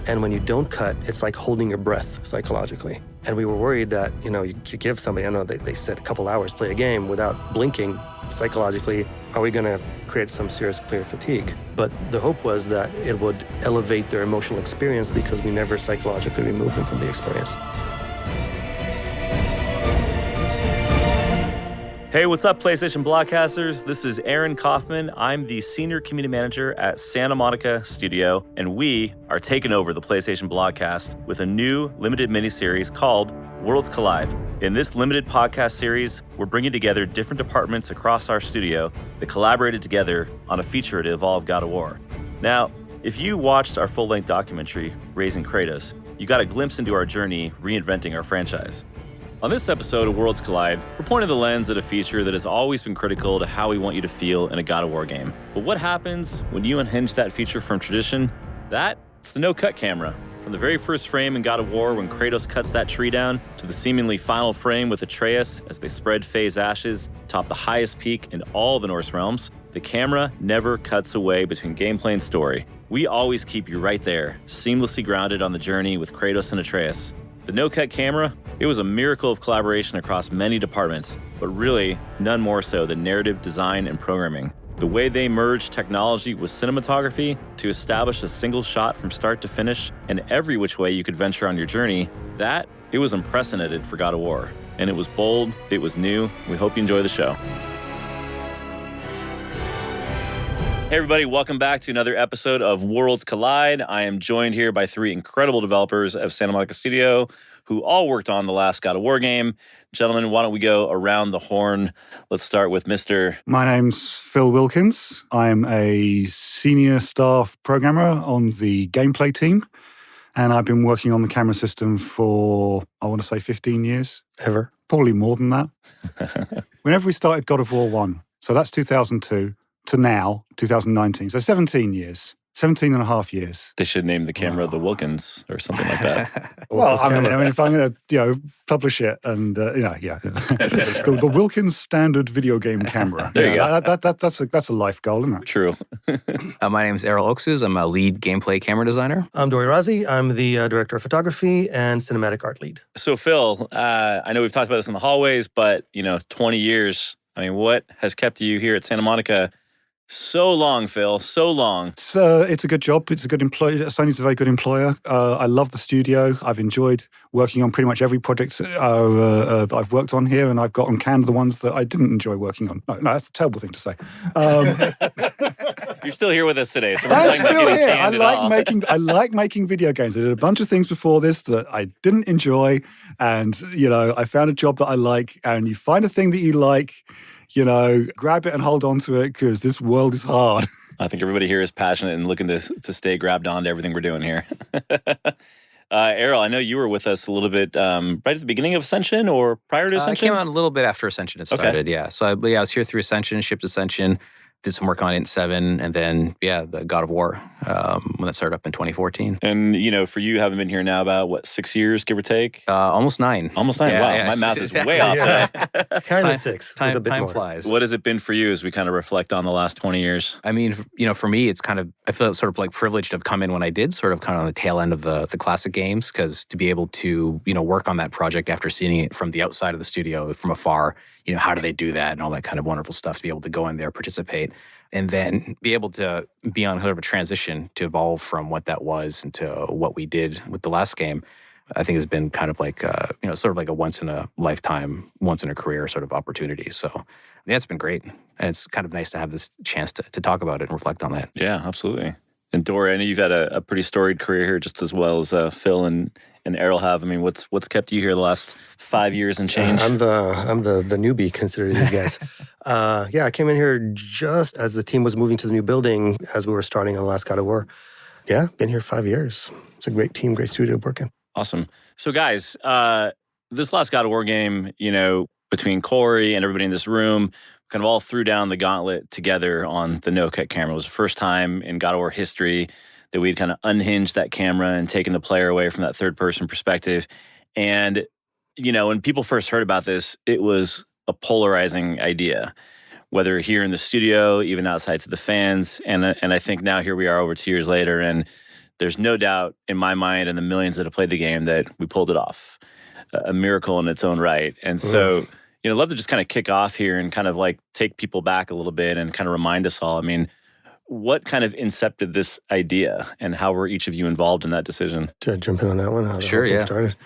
And when you don't cut, it's like holding your breath psychologically. And we were worried that, you give somebody, I know they said a couple hours play a game without blinking. Psychologically, are we going to create some serious player fatigue? But the hope was that it would elevate their emotional experience because we never psychologically remove them from the experience. Hey, what's up, PlayStation Blockcasters? This is Aaron Kaufman. I'm the Senior Community Manager at Santa Monica Studio, and we are taking over the PlayStation Blockcast with a new limited miniseries called Worlds Collide. In this limited podcast series, we're bringing together different departments across our studio that collaborated together on a feature to evolve God of War. Now, if you watched our full-length documentary, Raising Kratos, you got a glimpse into our journey reinventing our franchise. On this episode of Worlds Collide, we're pointing the lens at a feature that has always been critical to how we want you to feel in a God of War game. But what happens when you unhinge that feature from tradition? That's the no-cut camera. From the very first frame in God of War when Kratos cuts that tree down, to the seemingly final frame with Atreus as they spread Faye's ashes atop the highest peak in all the Norse realms, the camera never cuts away between gameplay and story. We always keep you right there, seamlessly grounded on the journey with Kratos and Atreus. The no-cut camera, it was a miracle of collaboration across many departments, but really none more so than narrative design and programming. The way they merged technology with cinematography to establish a single shot from start to finish and every which way you could venture on your journey, it was unprecedented for God of War. And it was bold, it was new. We hope you enjoy the show. Hey everybody, welcome back to another episode of Worlds Collide. I am joined here by three incredible developers of Santa Monica Studio who all worked on the last God of War game. Gentlemen, why don't we go around the horn? Let's start with Mr. My name's Phil Wilkins. I'm a senior staff programmer on the gameplay team, and I've been working on the camera system for, I want to say 15 years. Ever? Probably more than that. Whenever we started God of War 1, so that's 2002, to now, 2019. So 17 years. 17 and a half years. They should name the camera the Wilkins or something like that. Well, I mean, if I'm going to, publish it and, the Wilkins standard video game camera. There you go. That's a life goal, isn't it? True. My name is Erol Oksuz. I'm a lead gameplay camera designer. I'm Dori Arazi. I'm the Director of Photography and Cinematic Art Lead. So Phil, I know we've talked about this in the hallways, but, 20 years, what has kept you here at Santa Monica so long, Phil? So long. It's a good job. It's a good employer. Sony's a very good employer. I love the studio. I've enjoyed working on pretty much every project that I've worked on here, and I've got on canned the ones that I didn't enjoy working on. No, that's a terrible thing to say. You're still here with us today, so we're I'm talking about still getting here. canned I like making video games. I did a bunch of things before this that I didn't enjoy, and I found a job that I like. And you find a thing that you like, grab it and hold on to it because this world is hard. I think everybody here is passionate and looking to stay grabbed on to everything we're doing here. Erol, I know you were with us a little bit right at the beginning of Ascension or prior to Ascension? I came on a little bit after Ascension had started, yeah. So I was here through Ascension, shipped Ascension, did some work on Int 7, and then, the God of War, when that started up in 2014. And, for you, having been here now about, 6 years, give or take? Almost 9. Almost 9? Wow, my math is way off today. Kind of 6, with a bit time more. flies. What has it been for you as we kind of reflect on the last 20 years? I mean, for me, it's kind of, I feel sort of like privileged to have come in when I did, sort of kind of on the tail end of the classic games, because to be able to, work on that project after seeing it from the outside of the studio, from afar, how do they do that and all that kind of wonderful stuff, to be able to go in there, participate, and then be able to be on sort of a transition to evolve from what that was into what we did with the last game, I think has been kind of like, sort of like a once in a lifetime, once in a career sort of opportunity. So yeah, it's been great. And it's kind of nice to have this chance to talk about it and reflect on that. Yeah, absolutely. And Dori, I know you've had a pretty storied career here, just as well as Phil and Erol have. I mean, what's kept you here the last 5 years and change? I'm the newbie considering these guys. I came in here just as the team was moving to the new building as we were starting on the last God of War. Yeah, been here 5 years. It's a great team, great studio to work in. Awesome. So guys, this last God of War game, between Corey and everybody in this room, kind of all threw down the gauntlet together on the no-cut camera. It was the first time in God of War history that we'd kind of unhinged that camera and taken the player away from that third-person perspective. And, when people first heard about this, it was a polarizing idea, whether here in the studio, even outside to the fans. And I think now here we are over 2 years later, and there's no doubt in my mind and the millions that have played the game that we pulled it off. A miracle in its own right. And so, I'd love to just kind of kick off here and kind of like take people back a little bit and kind of remind us all. I mean, what kind of incepted this idea and how were each of you involved in that decision? To jump in on that one, how the Sure, whole thing yeah. started.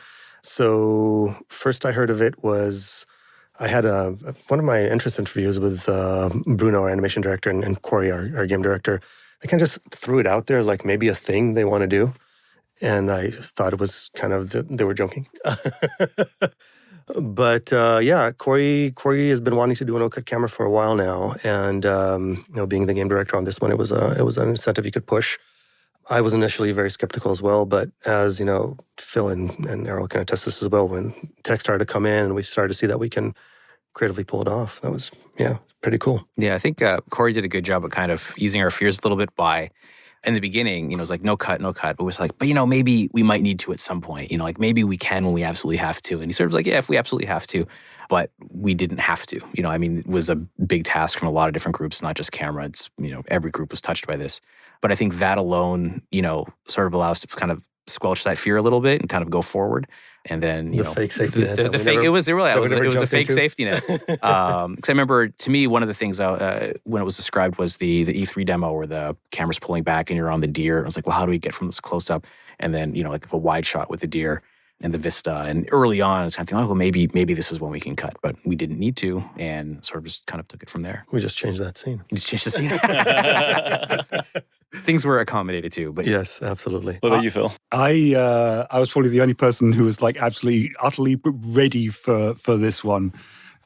So first I heard of it was, I had one of my interest interviews with Bruno, our animation director, and Corey, our game director. They kind of just threw it out there like maybe a thing they want to do. And I thought it was kind of, they were joking. But Corey has been wanting to do a no-cut camera for a while now. And, being the game director on this one, it was an incentive he could push. I was initially very skeptical as well, but as, Phil and Errol can attest this as well, when tech started to come in and we started to see that we can creatively pull it off, that was, pretty cool. Yeah, I think Corey did a good job of kind of easing our fears a little bit by, in the beginning, it was like, no cut. But it was like, but, maybe we might need to at some point. Like maybe we can when we absolutely have to. And he sort of was like, yeah, if we absolutely have to. But we didn't have to. It was a big task from a lot of different groups, not just camera. It's, every group was touched by this. But I think that alone, sort of allows us to kind of squelch that fear a little bit and kind of go forward. And then, the fake safety net. It was a fake safety net. Because I remember, to me, one of the things when it was described was the E3 demo where the camera's pulling back and you're on the deer. I was like, well, how do we get from this close up? And then, like a wide shot with the deer and the vista. And early on, I was kind of thinking, well, maybe this is when we can cut. But we didn't need to, and sort of just kind of took it from there. We just changed that scene. We just changed the scene. Things were accommodated too, but yes, absolutely. What about you, Phil? I was probably the only person who was like absolutely, utterly ready for this one.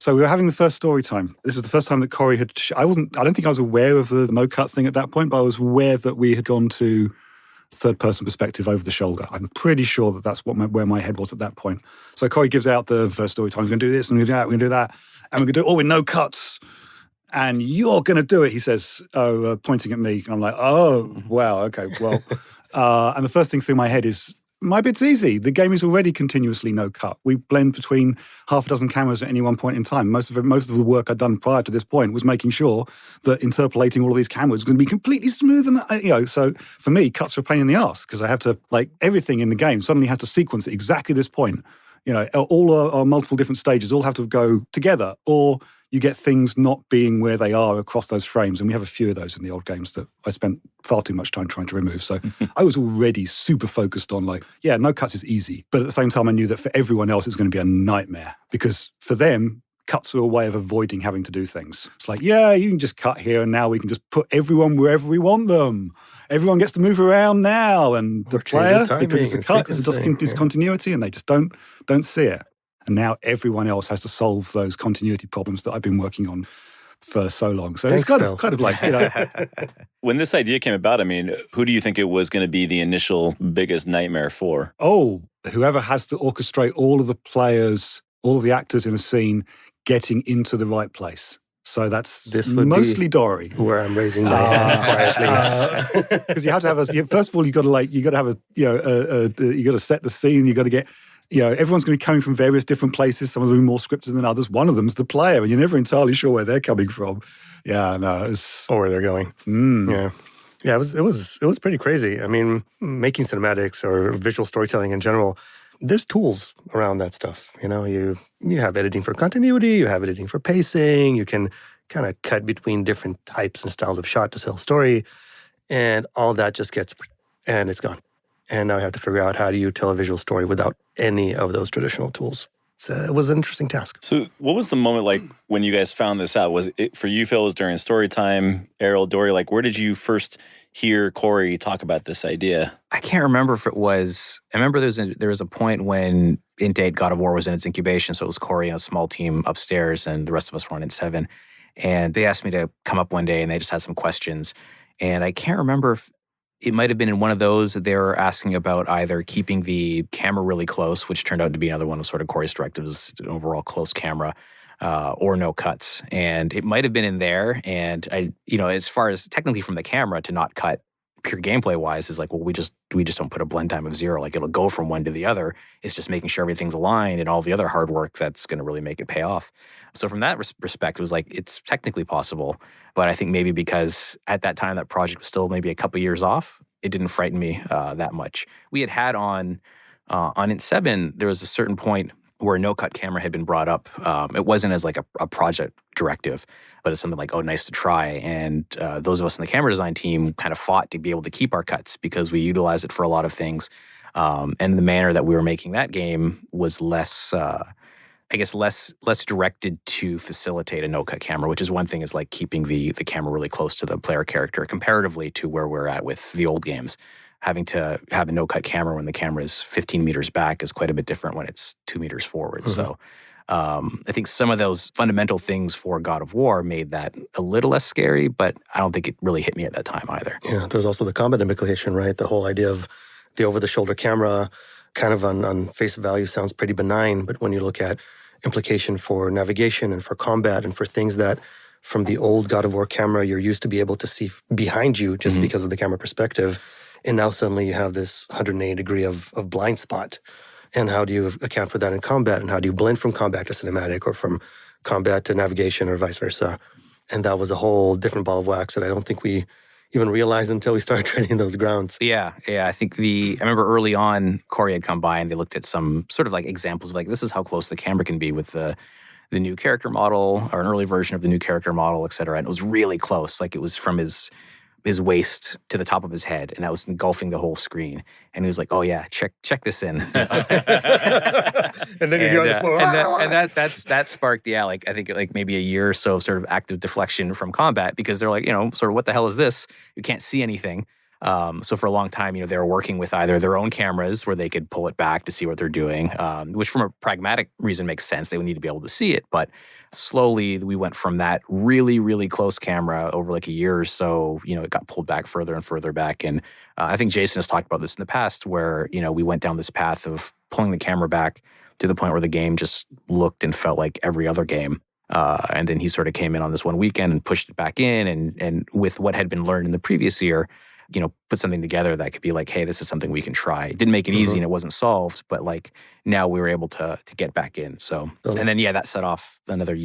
So we were having the first story time. This is the first time that Corey had. I don't think I was aware of the no cut thing at that point, but I was aware that we had gone to third person perspective over the shoulder. I'm pretty sure that that's where my head was at that point. So Corey gives out the first story time. We're going to do this and we're going to do that. We're going to do that, and we're going to do it all with no cuts. And you're going to do it, he says, pointing at me. And I'm like, oh, wow, okay, well. And the first thing through my head is, my bit's easy. The game is already continuously no cut. We blend between half a dozen cameras at any one point in time. Most of the work I'd done prior to this point was making sure that interpolating all of these cameras was going to be completely smooth. And, so for me, cuts were a pain in the ass because I have to, everything in the game suddenly had to sequence at exactly this point. All our multiple different stages all have to go together, or you get things not being where they are across those frames. And we have a few of those in the old games that I spent far too much time trying to remove. So I was already super focused on no cuts is easy. But at the same time, I knew that for everyone else, it's going to be a nightmare because for them, cuts are a way of avoiding having to do things. It's like, yeah, you can just cut here and now we can just put everyone wherever we want them. Everyone gets to move around now. And the player, because it's a cut, it's discontinuity and they just don't see it. And now everyone else has to solve those continuity problems that I've been working on for so long. So Thanks, it's kind of like, When this idea came about, who do you think it was going to be the initial biggest nightmare for? Oh, whoever has to orchestrate all of the players, all of the actors in a scene getting into the right place. So this would mostly Dori, where I'm raising my hand quietly. Because you have to have first of all, you got to have you got to set the scene. You got to get, everyone's going to be coming from various different places. Some of them are more scripted than others. One of them's the player, and you're never entirely sure where they're coming from. Yeah, no, or where they're going. Yeah, it was pretty crazy. Making cinematics or visual storytelling in general, there's tools around that stuff. You have editing for continuity, you have editing for pacing, you can kind of cut between different types and styles of shot to tell a story, and all that just and it's gone. And now I have to figure out how do you tell a visual story without any of those traditional tools. It was an interesting task. So what was the moment like when you guys found this out? Was it for you, Phil, was during story time? Errol, Dori, where did you first hear Corey talk about this idea? I can't remember if it was, I remember there was a point when Int 8 God of War was in its incubation, so it was Corey and a small team upstairs, and the rest of us were on Int 7. And they asked me to come up one day, and they just had some questions. And I can't remember if it might have been in one of those that they were asking about either keeping the camera really close, which turned out to be another one of sort of Corey's directives, an overall close camera, or no cuts. And it might have been in there. And as far as technically from the camera to not cut, pure gameplay wise, is we just don't put a blend time of 0. It'll go from one to the other. It's just making sure everything's aligned and all the other hard work that's going to really make it pay off. So from that respect, it was it's technically possible. But I think maybe because at that time that project was still maybe a couple years off, it didn't frighten me that much. We had on Int 7, there was a certain point where a no-cut camera had been brought up. It wasn't as like a project directive, but it's something like, oh, nice to try. And those of us in the camera design team kind of fought to be able to keep our cuts because we utilized it for a lot of things. And the manner that we were making that game was less directed to facilitate a no-cut camera, which is one thing is like keeping the camera really close to the player character comparatively to where we're at with the old games. Having to have a no-cut camera when the camera is 15 meters back is quite a bit different when it's 2 meters forward. Mm-hmm. So I think some of those fundamental things for God of War made that a little less scary, but I don't think it really hit me at that time either. Yeah, there's also the combat implication, right? The whole idea of the over-the-shoulder camera kind of on face value sounds pretty benign, but when you look at implication for navigation and for combat and for things that from the old God of War camera you're used to be able to see behind you just because of the camera perspective, and now suddenly you have this 180 degree of blind spot. And how do you account for that in combat? And how do you blend from combat to cinematic or from combat to navigation or vice versa? And that was a whole different ball of wax that I don't think we even realized until we started training those grounds. Yeah. I think I remember early on, Corey had come by and they looked at some sort of like examples of like, this is how close the camera can be with the new character model or an early version of the new character model, et cetera. And it was really close. Like it was from his waist to the top of his head, and that was engulfing the whole screen. And he was like, "Oh yeah, check this in." And then you're on the floor. That sparked, I think like maybe a year or so of sort of active deflection from combat because they're like, sort of what the hell is this? You can't see anything. So for a long time, they were working with either their own cameras where they could pull it back to see what they're doing, which from a pragmatic reason makes sense. They would need to be able to see it. But slowly we went from that really, really close camera over like a year or so, it got pulled back further and further back. And I think Jason has talked about this in the past where, we went down this path of pulling the camera back to the point where the game just looked and felt like every other game. And then he sort of came in on this one weekend and pushed it back in. And with what had been learned in the previous year, put something together that could be like, hey, this is something we can try. It didn't make it easy and it wasn't solved, but like now we were able to get back in. So, and then, that set off another,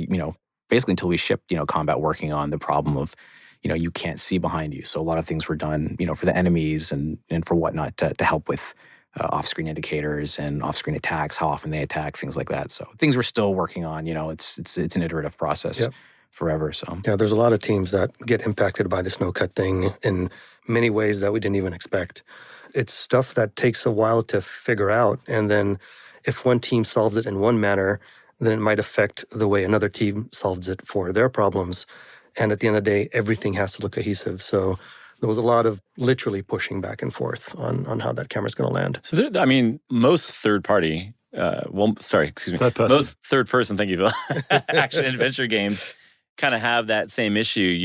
basically until we shipped, combat working on the problem of, you can't see behind you. So a lot of things were done, for the enemies and for whatnot to help with off-screen indicators and off-screen attacks, how often they attack, things like that. So things we're still working on, it's an iterative process. Yep. Forever. So yeah, there's a lot of teams that get impacted by this no-cut thing in many ways that we didn't even expect. It's stuff that takes a while to figure out, and then if one team solves it in one manner, then it might affect the way another team solves it for their problems. And at the end of the day, everything has to look cohesive. So there was a lot of literally pushing back and forth on how that camera's going to land. So most third-party, most third-person, thank you, Bill, action adventure games kind of have that same issue,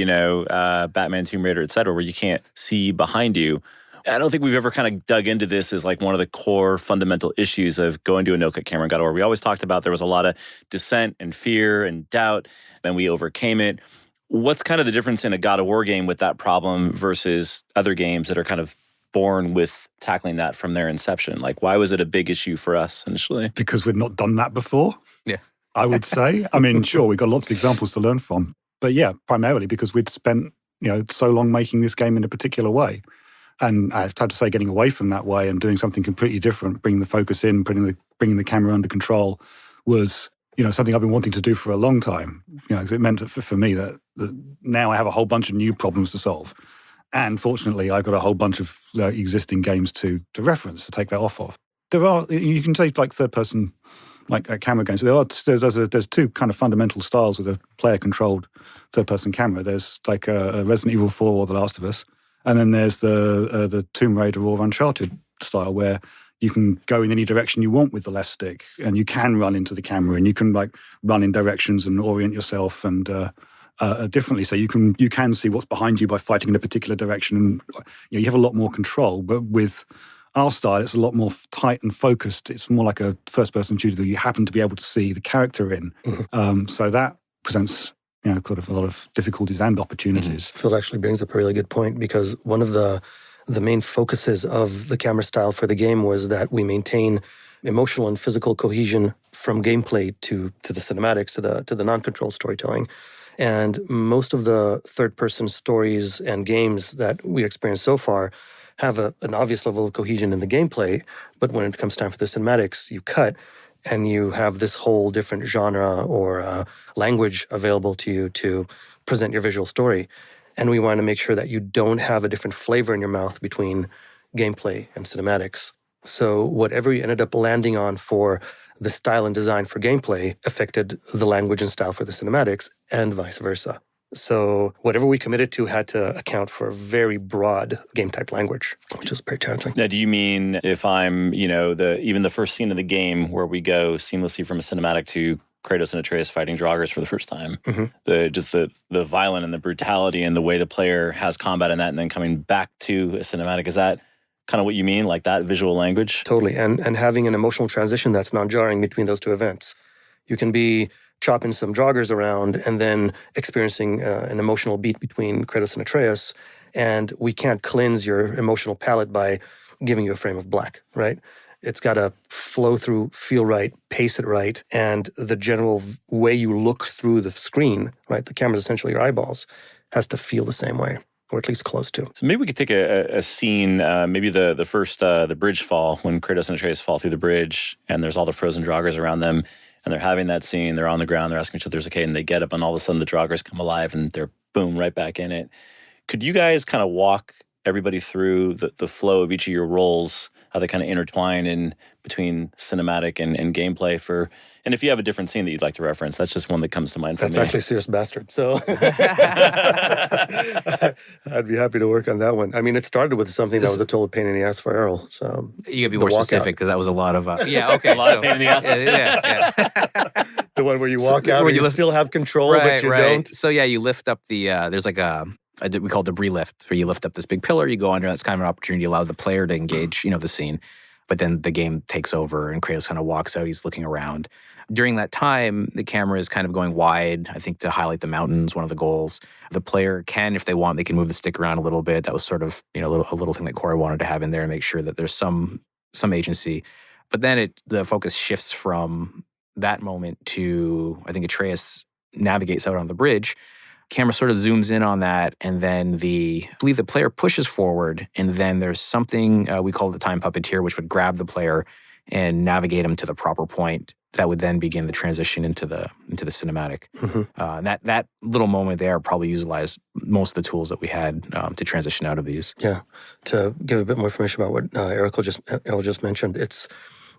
Batman, Tomb Raider, et cetera, where you can't see behind you. I don't think we've ever kind of dug into this as like one of the core fundamental issues of going to a no-cut camera in God of War. We always talked about there was a lot of dissent and fear and doubt, and we overcame it. What's kind of the difference in a God of War game with that problem versus other games that are kind of born with tackling that from their inception? Like, why was it a big issue for us initially? Because we'd not done that before. Yeah. I would say. Sure, we've got lots of examples to learn from. But yeah, primarily because we'd spent, so long making this game in a particular way. And I have to say getting away from that way and doing something completely different, bringing the focus in, bringing the camera under control was, something I've been wanting to do for a long time. Because it meant for me that now I have a whole bunch of new problems to solve. And fortunately, I've got a whole bunch of existing games to reference, to take that off of. You can take like third-person camera games. There's two kind of fundamental styles with a player-controlled third-person camera. There's like a Resident Evil 4 or The Last of Us, and then there's the Tomb Raider or Uncharted style where you can go in any direction you want with the left stick, and you can run into the camera, and you can like run in directions and orient yourself and differently. So you can see what's behind you by fighting in a particular direction, and you have a lot more control. But with our style, it's a lot more tight and focused. It's more like a first-person shooter that you happen to be able to see the character in. Mm-hmm. So that presents, kind of a lot of difficulties and opportunities. Mm-hmm. Phil actually brings up a really good point, because one of the main focuses of the camera style for the game was that we maintain emotional and physical cohesion from gameplay to the cinematics, to the non-control storytelling. And most of the third-person stories and games that we experienced so far have an obvious level of cohesion in the gameplay, but when it comes time for the cinematics, you cut and you have this whole different genre or language available to you to present your visual story. And we want to make sure that you don't have a different flavor in your mouth between gameplay and cinematics. So whatever you ended up landing on for the style and design for gameplay affected the language and style for the cinematics and vice versa. So whatever we committed to had to account for a very broad game type language, which is very challenging. Now, do you mean if I'm, even the first scene of the game where we go seamlessly from a cinematic to Kratos and Atreus fighting Draugrs for the first time, the violence and the brutality and the way the player has combat in that, and then coming back to a cinematic, is that kind of what you mean, like that visual language? Totally, and having an emotional transition that's non-jarring between those two events. You can be chopping some Draugrs around and then experiencing an emotional beat between Kratos and Atreus, and we can't cleanse your emotional palette by giving you a frame of black, right? It's got to flow through, feel right, pace it right, and the general way you look through the screen, right? The camera's essentially your eyeballs, has to feel the same way, or at least close to. So maybe we could take a scene, maybe the first, the bridge fall, when Kratos and Atreus fall through the bridge, and there's all the frozen Draugrs around them, and they're having that scene, they're on the ground, they're asking each other, okay, and they get up, and all of a sudden the Draugrs come alive, and they're, boom, right back in it. Could you guys kind of walk everybody through the flow of each of your roles, how they kind of intertwine in between cinematic and gameplay and if you have a different scene that you'd like to reference, that's just one that comes to mind for me. That's actually Serious Bastard, so I'd be happy to work on that one. I mean, it started with something that was a total pain in the ass for Erol, so... You gotta be more specific, because that was a lot of... a lot of pain in the asses. Yeah. The one where you walk out and you still have control, but you don't. So yeah, you lift up the... there's like we call it debris lift, where you lift up this big pillar, you go under. That's kind of an opportunity to allow the player to engage, the scene. But then the game takes over, and Kratos kind of walks out. He's looking around. During that time, the camera is kind of going wide, I think, to highlight the mountains, one of the goals. The player can, if they want, they can move the stick around a little bit. That was sort of, a little thing that Corey wanted to have in there and make sure that there's some agency. But then the focus shifts from that moment to, I think, Atreus navigates out on the bridge. Camera sort of zooms in on that, and then I believe the player pushes forward, and then there's something we call the time puppeteer, which would grab the player and navigate him to the proper point. That would then begin the transition into the cinematic. That little moment there probably utilized most of the tools that we had to transition out of these. Yeah, to give a bit more information about what Erol just mentioned, it's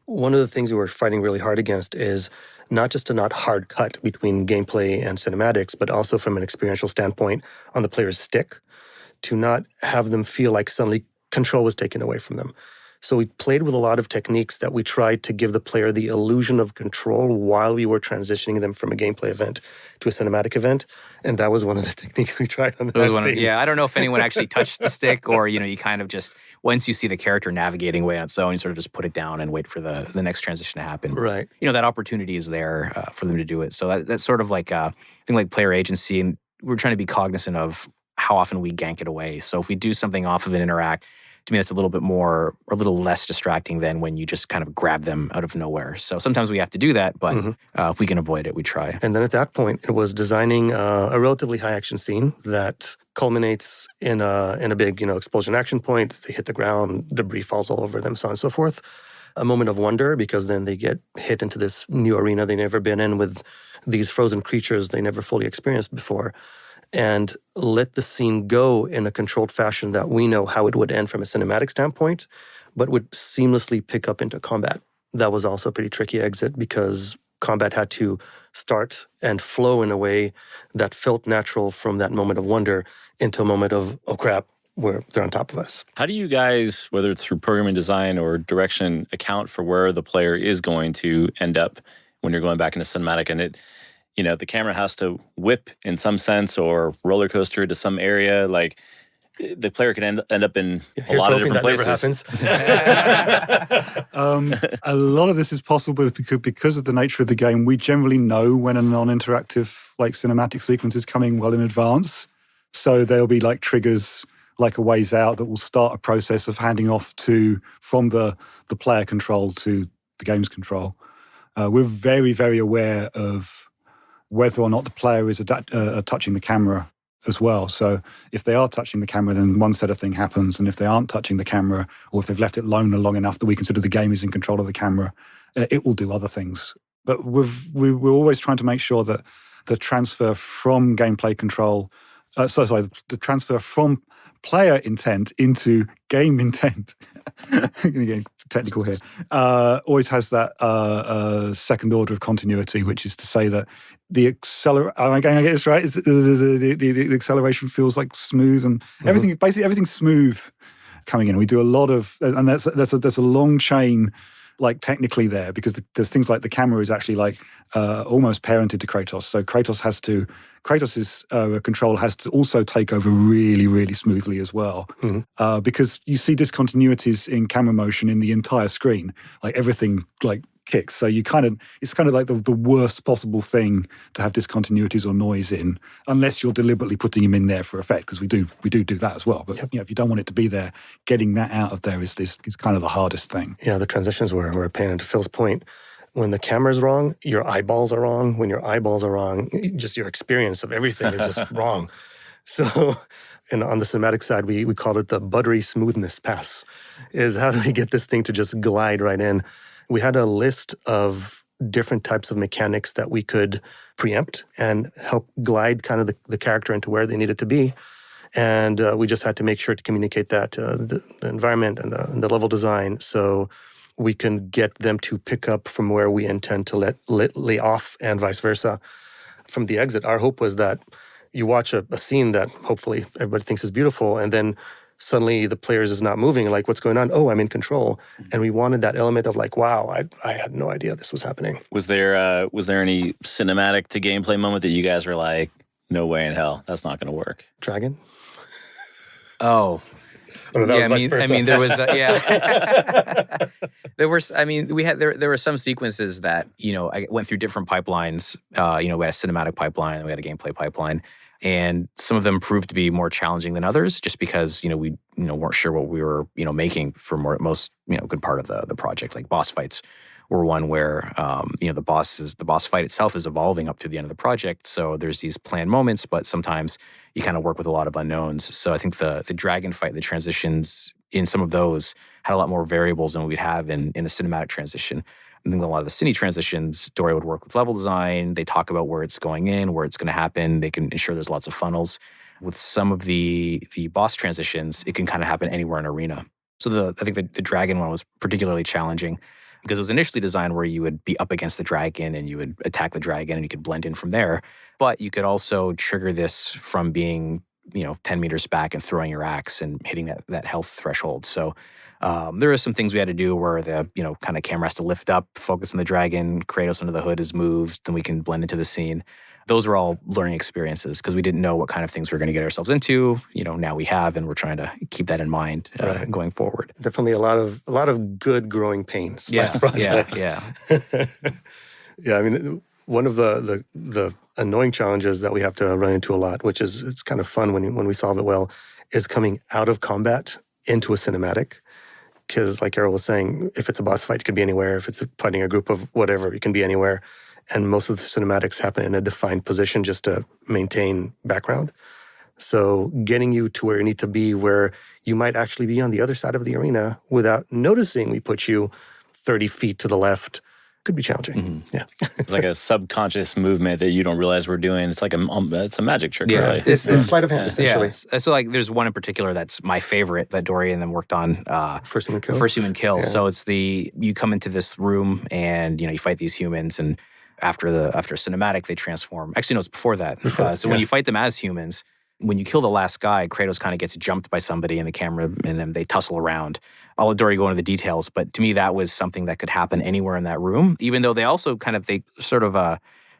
one of the things we were fighting really hard against is not just to not hard cut between gameplay and cinematics, but also from an experiential standpoint on the player's stick, to not have them feel like suddenly control was taken away from them. So we played with a lot of techniques that we tried to give the player the illusion of control while we were transitioning them from a gameplay event to a cinematic event. And that was one of the techniques we tried on that scene. Yeah, I don't know if anyone actually touched the stick, or, you kind of just, once you see the character navigating away on its own, you sort of just put it down and wait for the next transition to happen. Right. That opportunity is there for them to do it. So that's sort of like I think like player agency, and we're trying to be cognizant of how often we gank it away. So if we do something off of an interact, to me, that's a little bit more, or a little less distracting than when you just kind of grab them out of nowhere. So sometimes we have to do that, but if we can avoid it, we try. And then at that point, it was designing a relatively high action scene that culminates in a big, explosion action point. They hit the ground, debris falls all over them, so on and so forth. A moment of wonder, because then they get hit into this new arena they've never been in with these frozen creatures they never fully experienced before. And let the scene go in a controlled fashion that we know how it would end from a cinematic standpoint, but would seamlessly pick up into combat. That was also a pretty tricky exit, because combat had to start and flow in a way that felt natural from that moment of wonder into a moment of, oh crap, where they're on top of us. How do you guys, whether it's through programming design or direction, account for where the player is going to end up when you're going back into cinematic? And the camera has to whip in some sense, or roller coaster to some area. Like, the player can end up in a lot of different places. A lot of this is possible because of the nature of the game. We generally know when a non-interactive, like cinematic sequence is coming well in advance. So there'll be like triggers, like a ways out, that will start a process of handing off from the player control to the game's control. We're very, very aware of whether or not the player is touching the camera as well. So if they are touching the camera, then one set of thing happens. And if they aren't touching the camera, or if they've left it alone long enough that we consider the game is in control of the camera, it will do other things. But we're always trying to make sure that the transfer from gameplay control, the transfer from player intent into game intent, I'm going to get technical here, always has that second order of continuity, which is to say that the am I going to get this right? Is the acceleration feels like smooth and everything, basically everything's smooth coming in. We do a lot of, and there's a long chain, like technically there, because there's things like the camera is actually like almost parented to Kratos. So Kratos's control has to also take over really, really smoothly as well, because you see discontinuities in camera motion in the entire screen, like everything like kicks. So it's kind of like the worst possible thing to have discontinuities or noise in, unless you're deliberately putting them in there for effect, because we do that as well. But if you don't want it to be there, getting that out of there is kind of the hardest thing. Yeah, the transitions were a pain. And to Phil's point, when the camera's wrong, your eyeballs are wrong. When your eyeballs are wrong, just your experience of everything is just wrong. So, and on the cinematic side, we called it the buttery smoothness pass, is how do we get this thing to just glide right in? We had a list of different types of mechanics that we could preempt and help glide kind of the character into where they needed to be. And we just had to make sure to communicate that the environment and the level design, so we can get them to pick up from where we intend to lay off, and vice versa. From the exit, our hope was that you watch a scene that hopefully everybody thinks is beautiful, and then suddenly the players is not moving, like, what's going on? Oh, I'm in control. And we wanted that element of like, wow, I had no idea this was happening. Was there any cinematic to gameplay moment that you guys were like, no way in hell, that's not going to work? Dragon? Oh. Oh, no, yeah, I mean, there was, there were some sequences that, I went through different pipelines. We had a cinematic pipeline, we had a gameplay pipeline, and some of them proved to be more challenging than others, just because, we, weren't sure what we were, making for most, good part of the project. Like boss fights were one where, the boss fight itself is evolving up to the end of the project. So there's these planned moments, but sometimes you kind of work with a lot of unknowns. So I think the dragon fight, the transitions in some of those had a lot more variables than we'd have in a cinematic transition. I think a lot of the cine transitions, Dori would work with level design. They talk about where it's going in, where it's going to happen. They can ensure there's lots of funnels. With some of the boss transitions, it can kind of happen anywhere in arena. So I think the dragon one was particularly challenging, because it was initially designed where you would be up against the dragon and you would attack the dragon and you could blend in from there. But you could also trigger this from being, 10 meters back and throwing your axe and hitting that health threshold. So there are some things we had to do where the, kind of camera has to lift up, focus on the dragon, Kratos under the hood is moved, then we can blend into the scene. Those were all learning experiences because we didn't know what kind of things we were going to get ourselves into. Now we have, and we're trying to keep that in mind going forward. Definitely a lot of good growing pains. Yeah, yeah. Yeah, I mean, one of the annoying challenges that we have to run into a lot, which is it's kind of fun when we solve it well, is coming out of combat into a cinematic. Because like Erol was saying, if it's a boss fight, it could be anywhere. If it's fighting a group of whatever, it can be anywhere. And most of the cinematics happen in a defined position just to maintain background. So getting you to where you need to be, where you might actually be on the other side of the arena without noticing we put you 30 feet to the left, could be challenging. Mm-hmm. Yeah. It's like a subconscious movement that you don't realize we're doing. It's like it's a magic trick, really. It's sleight of hand, essentially. Yeah. So like there's one in particular that's my favorite that Dori and them worked on. First Human Kill. First Human Kill. Yeah. So it's you come into this room and, you fight these humans, and after cinematic, they transform. Actually, no, it's before that. When you fight them as humans, when you kill the last guy, Kratos kind of gets jumped by somebody in the camera, and then they tussle around. I'll let Dori go into the details, but to me, that was something that could happen anywhere in that room, even though they sort of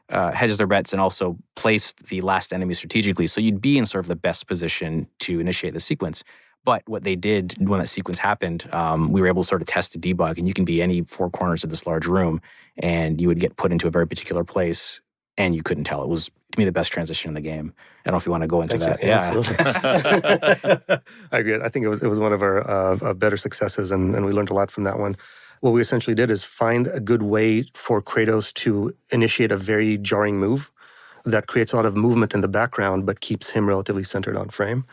hedged their bets and also placed the last enemy strategically. So you'd be in sort of the best position to initiate the sequence. But what they did when that sequence happened, we were able to sort of test and debug, and you can be any four corners of this large room, and you would get put into a very particular place, and you couldn't tell. It was, to me, the best transition in the game. I don't know if you want to go into that. Yeah, absolutely. I agree. I think it was one of our better successes, and we learned a lot from that one. What we essentially did is find a good way for Kratos to initiate a very jarring move that creates a lot of movement in the background but keeps him relatively centered on frame,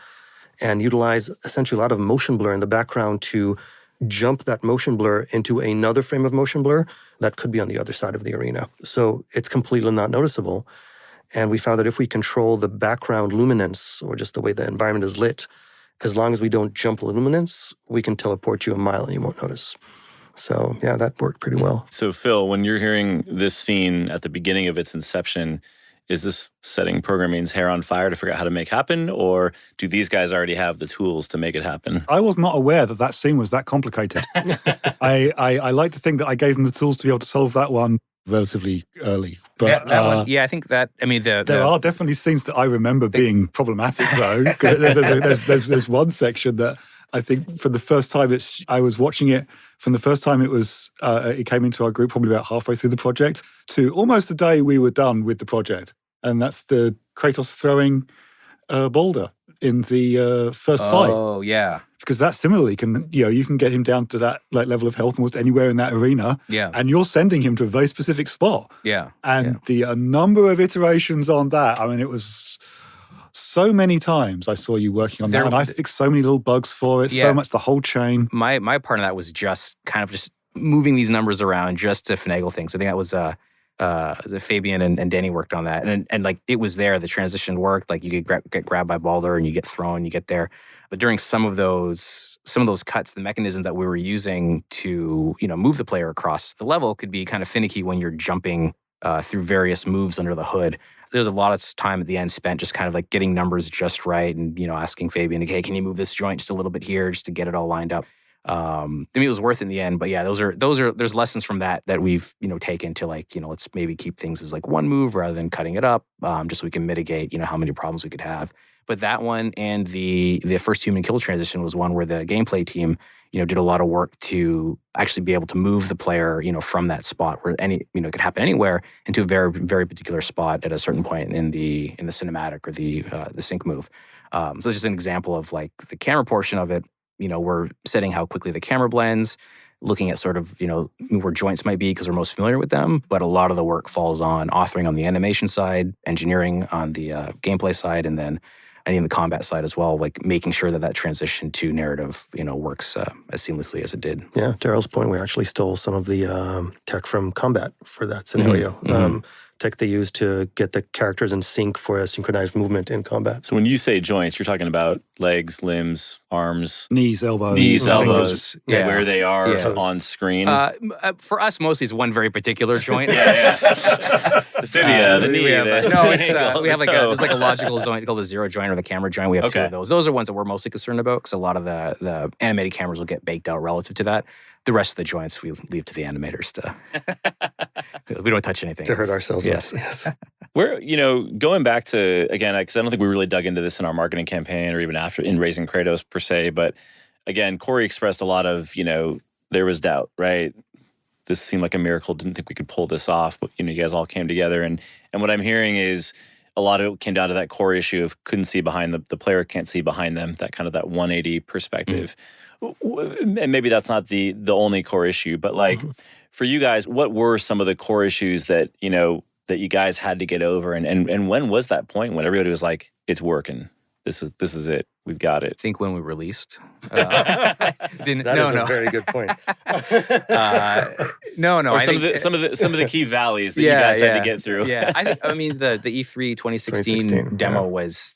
and utilize essentially a lot of motion blur in the background to jump that motion blur into another frame of motion blur that could be on the other side of the arena. So it's completely not noticeable. And we found that if we control the background luminance, or just the way the environment is lit, as long as we don't jump luminance, we can teleport you a mile and you won't notice. So yeah, that worked pretty well. So Phil, when you're hearing this scene at the beginning of its inception, is this setting programming's hair on fire to figure out how to make happen, or do these guys already have the tools to make it happen? I was not aware that scene was that complicated. I like to think that I gave them the tools to be able to solve that one relatively early. But that one, I think that, I mean, there are definitely scenes that I remember being problematic, though. There's one section that I think from the first time I was watching it, from the first time it came into our group, probably about halfway through the project, to almost the day we were done with the project. And that's the Kratos throwing a boulder in the first fight. Oh, yeah. Because that similarly you can get him down to that level of health almost anywhere in that arena. Yeah. And you're sending him to a very specific spot. Yeah. And the number of iterations on that, I mean, it was so many times I saw you working on that, and I fixed so many little bugs for it, so much, the whole chain. My part of that was just kind of just moving these numbers around just to finagle things. I think that was Fabian and Danny worked on that, and like it was there. The transition worked. Like you could get grabbed by Baldur and you get thrown, you get there. But during some of those cuts, the mechanism that we were using to move the player across the level could be kind of finicky when you're jumping through various moves under the hood. There's a lot of time at the end spent just kind of like getting numbers just right, and asking Fabian, hey, can you move this joint just a little bit here just to get it all lined up. I mean, it was worth it in the end, but yeah, there's lessons from that we've taken to like let's maybe keep things as like one move rather than cutting it up, just so we can mitigate how many problems we could have. But that one and the first human kill transition was one where the gameplay team did a lot of work to actually be able to move the player from that spot where it could happen anywhere into a very, very particular spot at a certain point in the cinematic or the sync move. So it's just an example of like the camera portion of it. We're setting how quickly the camera blends, looking at sort of, where joints might be because we're most familiar with them. But a lot of the work falls on authoring on the animation side, engineering on the gameplay side, and then in the combat side as well, like making sure that transition to narrative, works as seamlessly as it did. Yeah, Daryl's point, we actually stole some of the tech from combat for that scenario. Mm-hmm. Tech they used to get the characters in sync for a synchronized movement in combat. So when you say joints, you're talking about legs, limbs, arms, knees, elbows, fingers, yes. Where they are on screen. For us, mostly it's one very particular joint. The fibia, the knee. We have there's like a logical joint called the zero joint or the camera joint. We have two of those. Those are ones that we're mostly concerned about because a lot of the animated cameras will get baked out relative to that. The rest of the joints we leave to the animators to. We don't touch anything. To hurt ourselves. Yes. We're, going back to, again, because I don't think we really dug into this in our marketing campaign or even after in Raising Kratos per se, but again, Corey expressed a lot of, there was doubt, right? This seemed like a miracle. Didn't think we could pull this off, but, you guys all came together. And what I'm hearing is a lot of it came down to that core issue of couldn't see behind the player can't see behind them, that kind of that 180 perspective. And maybe that's not the only core issue, but like for you guys, what were some of the core issues that, that you guys had to get over? And when was that point when everybody was like, it's working? This is it. We've got it. I think when we released. That is a very good point. No. Or some of the key valleys that you guys had to get through. Yeah, I mean the E3 2016 demo was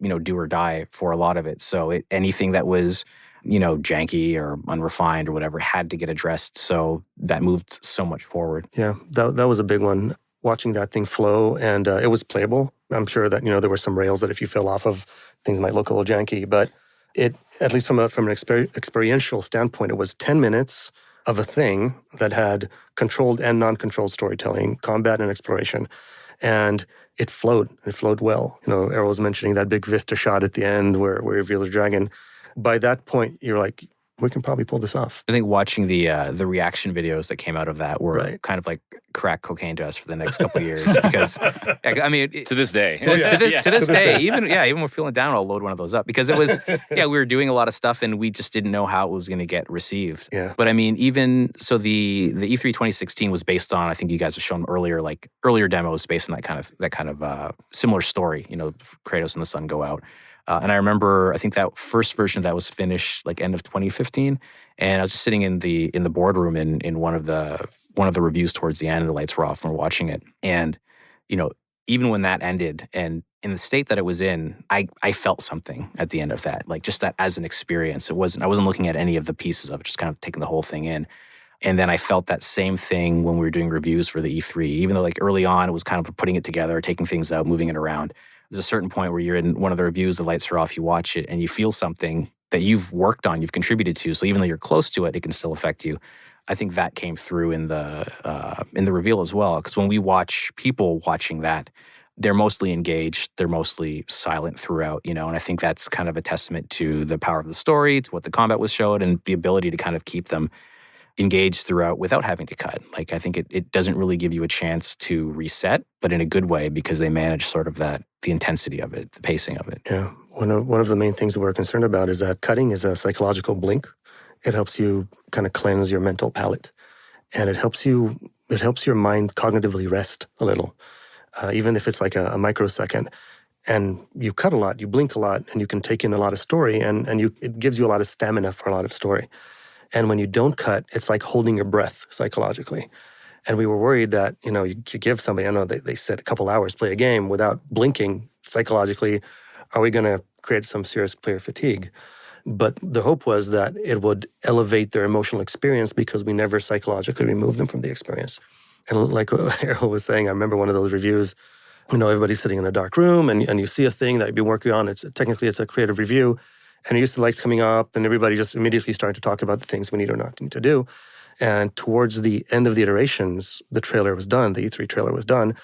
do or die for a lot of it. So anything that was janky or unrefined or whatever had to get addressed. So that moved so much forward. Yeah, that was a big one. Watching that thing flow, and it was playable. I'm sure that there were some rails that if you fell off of, things might look a little janky. But it, at least from an experiential standpoint, it was 10 minutes of a thing that had controlled and non-controlled storytelling, combat and exploration, and it flowed. It flowed well. Errol was mentioning that big Vista shot at the end where you reveal the dragon. By that point, you're like, we can probably pull this off. I think watching the reaction videos that came out of that were kind of like crack cocaine to us for the next couple of years because, I mean, to this day, to this day, even we're feeling down, I'll load one of those up because it was, we were doing a lot of stuff and we just didn't know how it was going to get received. Yeah. But I mean, even so, the E3 2016 was based on, I think you guys have shown earlier demos based on that kind of similar story. Kratos and the sun go out. And I remember, I think that first version of that was finished like end of 2015, and I was just sitting in the boardroom in one of the reviews towards the end, and the lights were off, and we're watching it, and even when that ended, and in the state that it was in, I felt something at the end of that, like just that as an experience. I wasn't looking at any of the pieces of it, just kind of taking the whole thing in. And then I felt that same thing when we were doing reviews for the E3, even though like early on it was kind of putting it together, taking things out, moving it around. There's a certain point where you're in one of the reviews, the lights are off, you watch it, and you feel something that you've worked on, you've contributed to. So even though you're close to it, it can still affect you. I think that came through in the reveal as well. Because when we watch people watching that, they're mostly engaged, they're mostly silent throughout, and I think that's kind of a testament to the power of the story, to what the combat was showed, and the ability to kind of keep them engaged throughout without having to cut. Like, I think it doesn't really give you a chance to reset, but in a good way, because they manage sort of the intensity of it, the pacing of it. Yeah. One of the main things that we're concerned about is that cutting is a psychological blink. It helps you kind of cleanse your mental palate, and it helps your mind cognitively rest a little, even if it's like a microsecond. And you cut a lot, you blink a lot, and you can take in a lot of story, and it gives you a lot of stamina for a lot of story. And when you don't cut, it's like holding your breath psychologically. And we were worried that, you give somebody, I know they said a couple hours, play a game without blinking psychologically, are we going to create some serious player fatigue? But the hope was that it would elevate their emotional experience because we never psychologically remove them from the experience. And like Erol was saying, I remember one of those reviews, everybody's sitting in a dark room and you see a thing that you've been working on. Technically it's a creative review. And you see the lights coming up and everybody just immediately started to talk about the things we need or not need to do. And towards the end of the iterations, the trailer was done, the E3 trailer was done,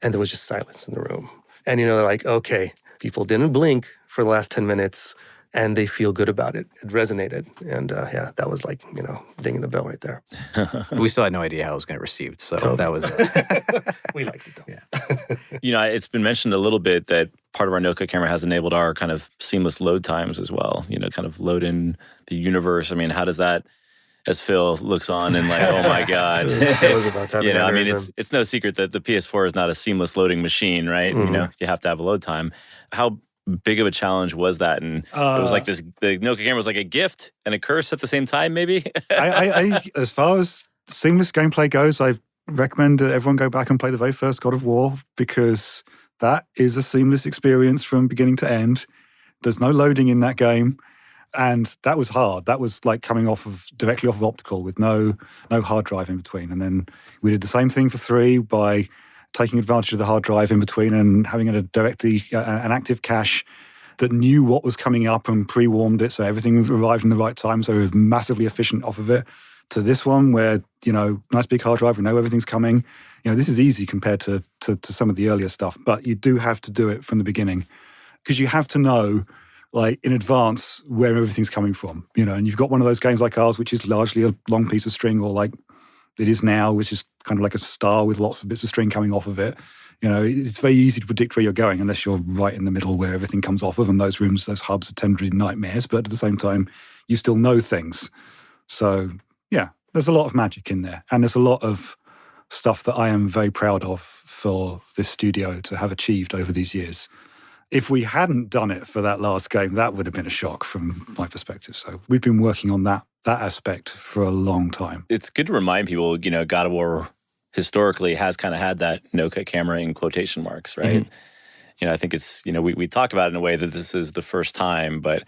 and there was just silence in the room. And they're like, okay, people didn't blink for the last 10 minutes and they feel good about it. It resonated. And that was like, dinging the bell right there. We still had no idea how it was going to be received. So Totally. That was We liked it though. Yeah. It's been mentioned a little bit that part of our no-cut camera has enabled our kind of seamless load times as well, kind of load in the universe. I mean, how does that, as Phil looks on and like, oh my God. That was about to happen. I mean, it's no secret that the PS4 is not a seamless loading machine, right? Mm-hmm. You have to have a load time. How big of a challenge was that? And it was like the no-cut camera was like a gift and a curse at the same time, maybe? I as far as seamless gameplay goes, I recommend that everyone go back and play the very first God of War, because that is a seamless experience from beginning to end. There's no loading in that game. And that was hard. That was like coming directly off of optical with no hard drive in between. And then we did the same thing for 3 by taking advantage of the hard drive in between and having an active cache that knew what was coming up and pre-warmed it, so everything arrived in the right time, so it was massively efficient off of it. To this one where, nice big hard drive, we know everything's coming. This is easy compared to some of the earlier stuff, but you do have to do it from the beginning because you have to know, like, in advance where everything's coming from, and you've got one of those games like ours, which is largely a long piece of string, or like it is now, which is kind of like a star with lots of bits of string coming off of it. It's very easy to predict where you're going unless you're right in the middle where everything comes off of, and those rooms, those hubs tend to be nightmares, but at the same time, you still know things. So, yeah, there's a lot of magic in there, and there's a lot of stuff that I am very proud of for this studio to have achieved over these years. If we hadn't done it for that last game, that would have been a shock from my perspective. So we've been working on that aspect for a long time. It's good to remind people, God of War historically has kind of had that no-cut camera in quotation marks, right? Mm-hmm. I think it's, we talk about it in a way that this is the first time, but,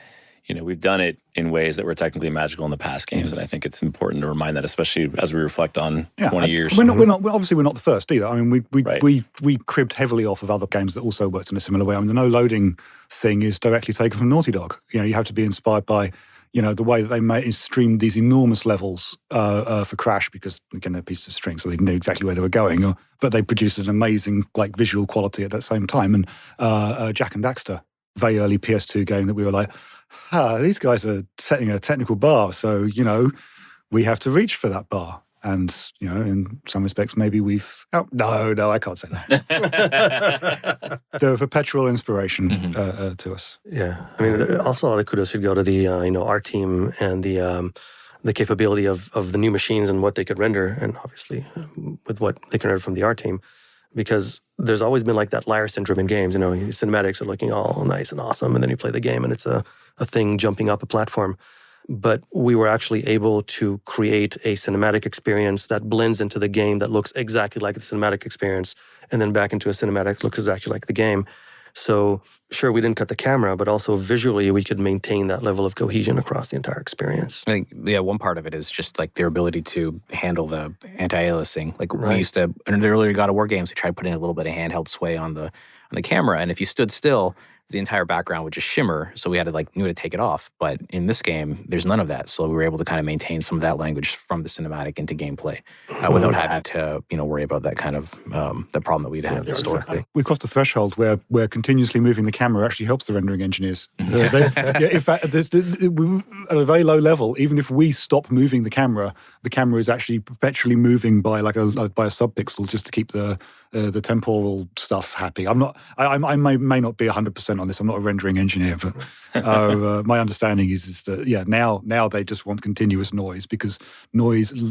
we've done it in ways that were technically magical in the past games. Mm-hmm. And I think it's important to remind that, especially as we reflect on 20 years. We're not the first either. I mean, we cribbed heavily off of other games that also worked in a similar way. I mean, the no loading thing is directly taken from Naughty Dog. You have to be inspired by, the way that they streamed these enormous levels for Crash, because, again, they're pieces of string, so they knew exactly where they were going. But they produced an amazing, like, visual quality at that same time. And Jack and Daxter, very early PS2 game that we were like, these guys are setting a technical bar, so, we have to reach for that bar. And, in some respects, maybe we've... Oh, no, I can't say that. They're a perpetual inspiration to us. Yeah. I mean, also a lot of kudos should go to the, our team and the capability of the new machines and what they could render, and obviously with what they can render from the art team. Because there's always been like that liar syndrome in games. Cinematics are looking all nice and awesome, and then you play the game and it's a thing jumping up a platform. But we were actually able to create a cinematic experience that blends into the game that looks exactly like the cinematic experience, and then back into a cinematic that looks exactly like the game. So sure, we didn't cut the camera, but also visually we could maintain that level of cohesion across the entire experience. I think, one part of it is just like their ability to handle the anti-aliasing. Like Right. we used to, in the earlier God of War games, we tried putting a little bit of handheld sway on the camera, and if you stood still, the entire background would just shimmer, so we had to take it off. But in this game, there's none of that, so we were able to kind of maintain some of that language from the cinematic into gameplay without having to, worry about that kind of the problem that we'd had historically. We crossed a threshold where continuously moving the camera actually helps the rendering engineers. In fact, at a very low level, even if we stop moving the camera is actually perpetually moving by by a subpixel just to keep the temporal stuff happy. I may not be 100% on this. I'm not a rendering engineer, but my understanding is that now they just want continuous noise, because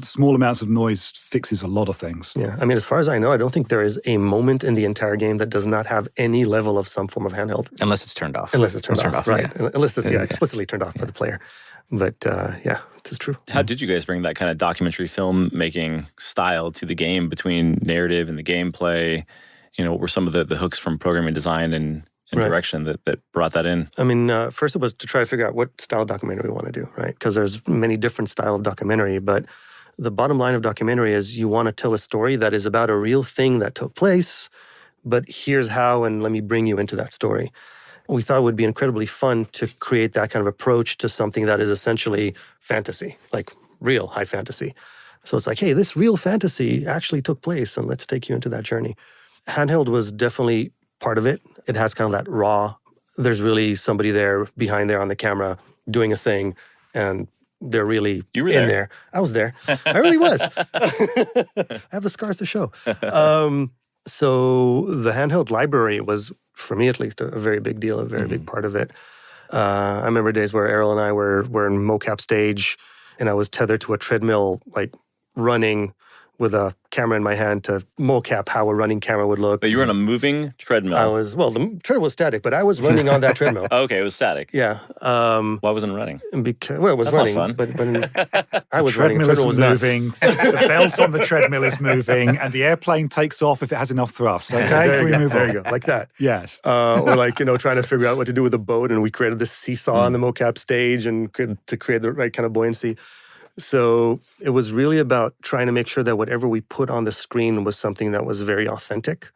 small amounts of noise fixes a lot of things. Yeah, I mean, as far as I know, I don't think there is a moment in the entire game that does not have any level of some form of handheld. Unless it's turned off. Unless it's turned off, right. Yeah. Unless it's explicitly turned off by the player. But it is true. How did you guys bring that kind of documentary filmmaking style to the game between narrative and the gameplay? What were some of the hooks from programming design and direction that brought that in? I mean, first it was to try to figure out what style of documentary we want to do, right? Because there's many different style of documentary, but the bottom line of documentary is you want to tell a story that is about a real thing that took place, but here's how, and let me bring you into that story. We thought it would be incredibly fun to create that kind of approach to something that is essentially fantasy, like real high fantasy. So it's like, hey, this real fantasy actually took place, and let's take you into that journey. Handheld was definitely part of it. It has kind of that raw, there's really somebody there behind there on the camera doing a thing, and they're really in there. I was there. I really was. I have the scars to show. So the handheld library was, for me at least, a very big deal, a very big part of it. I remember days where Erol and I were in mocap stage, and I was tethered to a treadmill, like running with a camera in my hand to mocap how a running camera would look. But you were on a moving treadmill. The treadmill was static, but I was running on that treadmill. Okay, it was static. Yeah. Why wasn't it running? Because, it was That's running. not fun. But I was running. The treadmill was moving. The belt on the treadmill is moving, and the airplane takes off if it has enough thrust. Okay, there you go. Like that. Yes. Or trying to figure out what to do with the boat, and we created this seesaw on the mocap stage and to create the right kind of buoyancy. So it was really about trying to make sure that whatever we put on the screen was something that was very authentic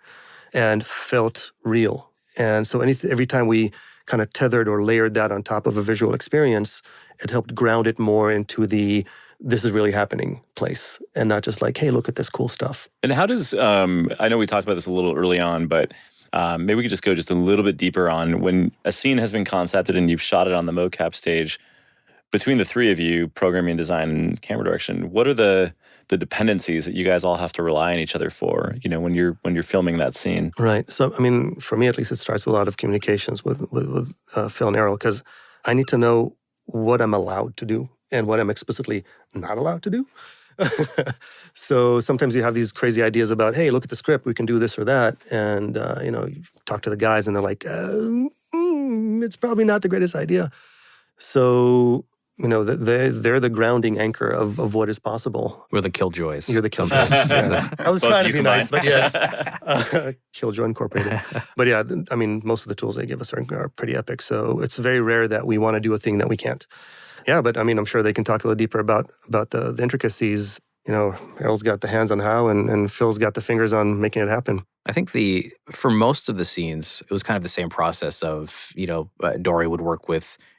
and felt real. And so every time we kind of tethered or layered that on top of a visual experience, it helped ground it more into the this is really happening place, and not just like, hey, look at this cool stuff. And how does, I know we talked about this a little early on, but maybe we could just go just a little bit deeper on when a scene has been concepted and you've shot it on the mocap stage. Between the three of you, programming, design, and camera direction, what are the dependencies that you guys all have to rely on each other for, when you're filming that scene? Right. So, I mean, for me at least, it starts with a lot of communications with Phil and Erol, because I need to know what I'm allowed to do and what I'm explicitly not allowed to do. So sometimes you have these crazy ideas about, hey, look at the script, we can do this or that. And, you talk to the guys and they're like, it's probably not the greatest idea. So, they're the grounding anchor of what is possible. We're the killjoys. You're the killjoys. I was trying to be nice, but yes. Killjoy Incorporated. But yeah, I mean, most of the tools they give us are pretty epic. So it's very rare that we want to do a thing that we can't. Yeah, but I mean, I'm sure they can talk a little deeper about the intricacies. Errol's got the hands on how, and Phil's got the fingers on making it happen. I think for most of the scenes, it was kind of the same process of, Dori would work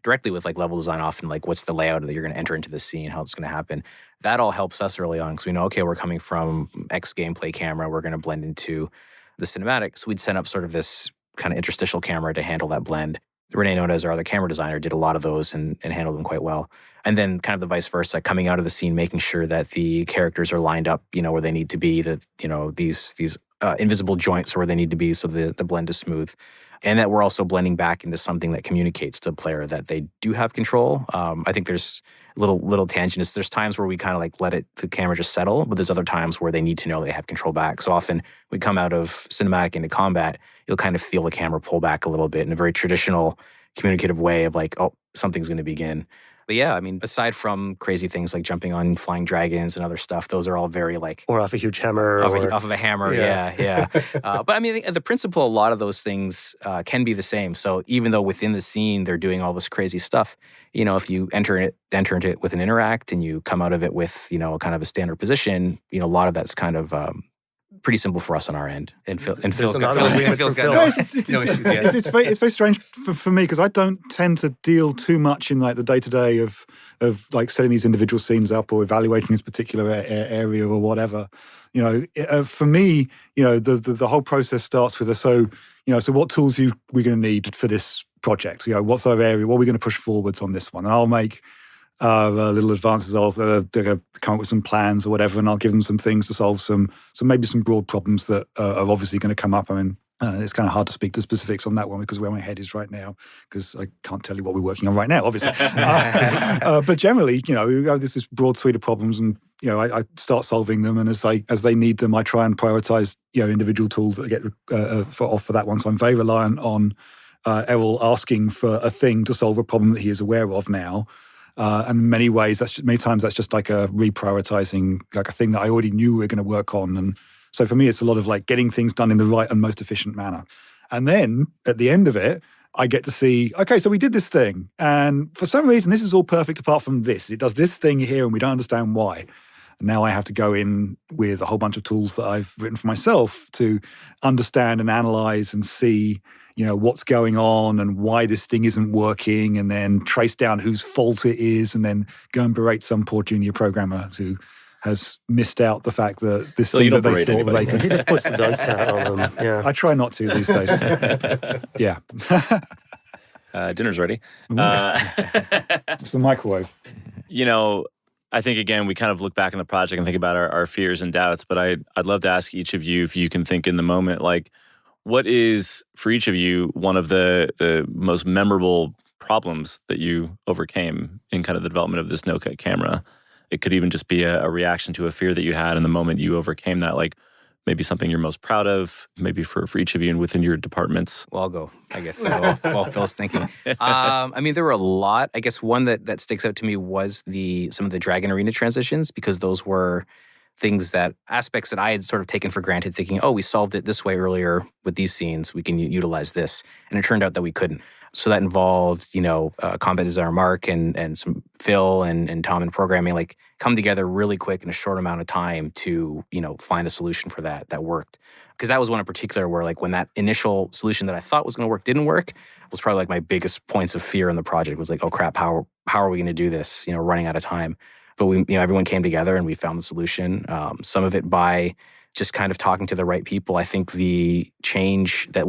directly with like level design often, like what's the layout that you're going to enter into the scene, how it's going to happen. That all helps us early on because we know, okay, we're coming from X gameplay camera, we're going to blend into the cinematic. So we'd set up sort of this kind of interstitial camera to handle that blend. Renee Nunez, our other camera designer, did a lot of those and handled them quite well. And then kind of the vice versa, coming out of the scene, making sure that the characters are lined up, where they need to be, that, these invisible joints are where they need to be so the blend is smooth. And that we're also blending back into something that communicates to the player that they do have control. I think there's little tangents. There's times where we kind of like let the camera just settle, but there's other times where they need to know they have control back. So often we come out of cinematic into combat, you'll kind of feel the camera pull back a little bit in a very traditional communicative way of like, oh, something's going to begin. But yeah, I mean, aside from crazy things like jumping on flying dragons and other stuff, those are all very like... Or off a huge hammer. Off of a hammer, yeah. But I mean, the principle, a lot of those things can be the same. So even though within the scene, they're doing all this crazy stuff, if you enter into it with an interact and you come out of it with, kind of a standard position, a lot of that's kind of... pretty simple for us on our end, and Phil's got no issues. It's very strange for me because I don't tend to deal too much in like the day-to-day of like setting these individual scenes up or evaluating this particular area or whatever. For me, the whole process starts with so what tools we're going to need for this project? What's our area? What are we going to push forwards on this one? And I'll make little advances of they're going to come up with some plans or whatever, and I'll give them some things to solve maybe some broad problems that are obviously going to come up. I mean, it's kind of hard to speak to specifics on that one because where my head is right now, because I can't tell you what we're working on right now, obviously. But generally, we have this broad suite of problems, and I start solving them, and as they need them, I try and prioritize individual tools that get for that one. So I'm very reliant on Erol asking for a thing to solve a problem that he is aware of now. And in many ways, many times that's just like a reprioritizing, like a thing that I already knew we were going to work on. And so for me, it's a lot of like getting things done in the right and most efficient manner. And then at the end of it, I get to see, okay, so we did this thing. And for some reason, this is all perfect apart from this. It does this thing here and we don't understand why. And now I have to go in with a whole bunch of tools that I've written for myself to understand and analyze and see what's going on and why this thing isn't working, and then trace down whose fault it is, and then go and berate some poor junior programmer who has missed out the fact that this thing that they thought they could... He just puts the dunce hat on them, yeah. I try not to these days. Yeah. Dinner's ready. It's the microwave. I think, again, we kind of look back in the project and think about our fears and doubts, but I'd love to ask each of you if you can think in the moment, like, what is, for each of you, one of the most memorable problems that you overcame in kind of the development of this no-cut camera? It could even just be a reaction to a fear that you had in the moment you overcame that, like maybe something you're most proud of, maybe for each of you and within your departments. Well, I'll go, I guess, while Phil's thinking. I mean, there were a lot. I guess one that sticks out to me was some of the Dragon Arena transitions, because those were aspects that I had sort of taken for granted, thinking, oh, we solved it this way earlier with these scenes, we can utilize this. And it turned out that we couldn't. So that involved, combat designer Mark and some Phil and Tom in programming, like come together really quick in a short amount of time to, find a solution for that worked. Because that was one in particular where like when that initial solution that I thought was going to work didn't work, was probably like my biggest points of fear in the project was like, oh crap, how are we going to do this? Running out of time. But everyone came together and we found the solution. Some of it by just kind of talking to the right people. I think there was a change that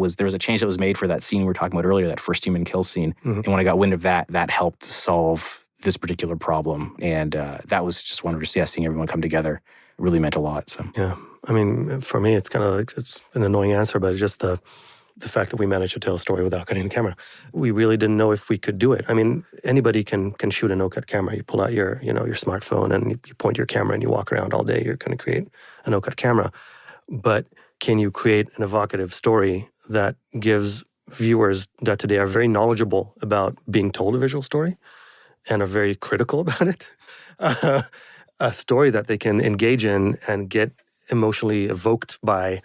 was made for that scene we were talking about earlier, that first human kill scene. Mm-hmm. And when I got wind of that helped solve this particular problem. And that was just wonderful. Just seeing everyone come together really meant a lot. So yeah, I mean, for me, it's kind of like, it's an annoying answer, but it's just the fact that we managed to tell a story without cutting the camera. We really didn't know if we could do it. I mean, anybody can shoot a no-cut camera. You pull out your smartphone and you point your camera and you walk around all day. You're going to create a no-cut camera. But can you create an evocative story that gives viewers that today are very knowledgeable about being told a visual story and are very critical about it, a story that they can engage in and get emotionally evoked by